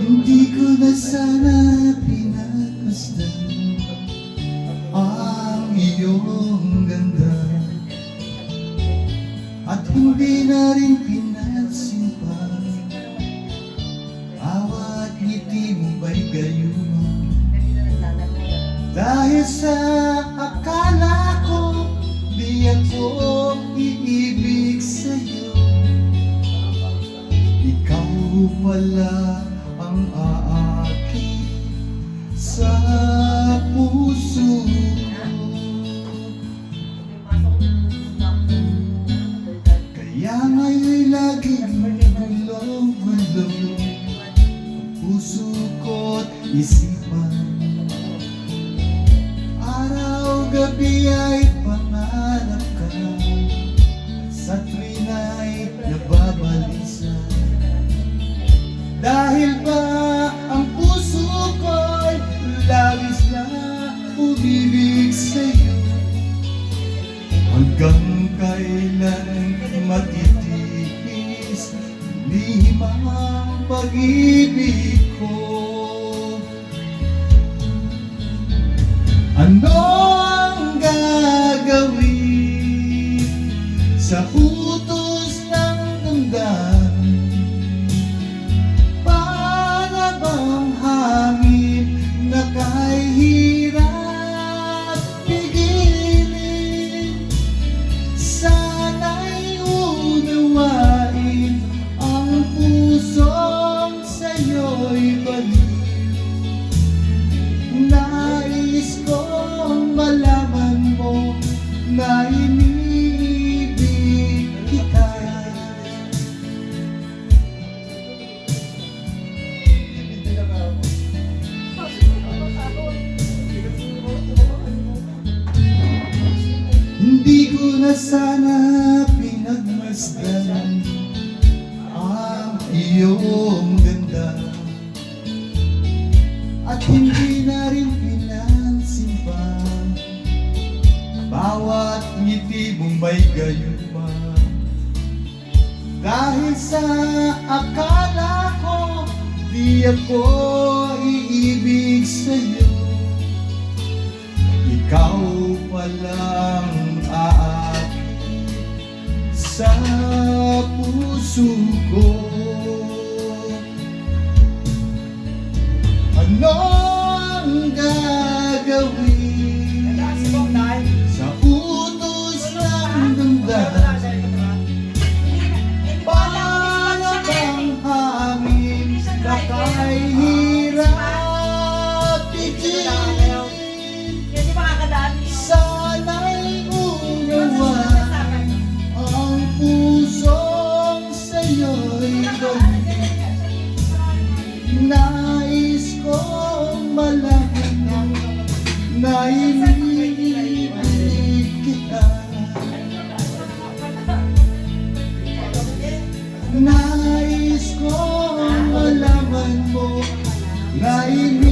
Hindi ko na sana pinagmasdan ang iyong ganda, at hindi na rin pinansin pa bawat ngiti mo ba'y gayuma. Dahil sa akala ko di ako iibig sa'yo, ikaw pala ang aakit sa puso ko. Kaya nga'y laging gulong-gulong ang puso ko't isipan. Araw-gabi ay pangarap ka, sa tuwin ay nababalisan. Dahil ba ang puso ko'y labis na umibig sa'yo, hanggang kailan matitiis limang pag-ibig ko. Ano ang gagawin sa utos ng damdamin? Para bang hangin na kahirap pigilin? Sana'y unawain ang pusong sa'yo'y baliw. Nais kong malaman mo na iniibig kita. Hindi ko na sana pinagmasdan ang iyong ganda, at hindi na rin pinansin pa bawat ngiti mong may gayuma. Dahil sa akala ko di ako iibig sa'yo, ikaw palang aakit sa puso ko. Ano ang gagawin sa utos ng damdamin? Para bang hangin na kahirap pigilin? Sana'y unawain ang pusong sa'yo'y baliw. Nais kong malaman na iniibig kita. Nais kong malaman mo na iniibig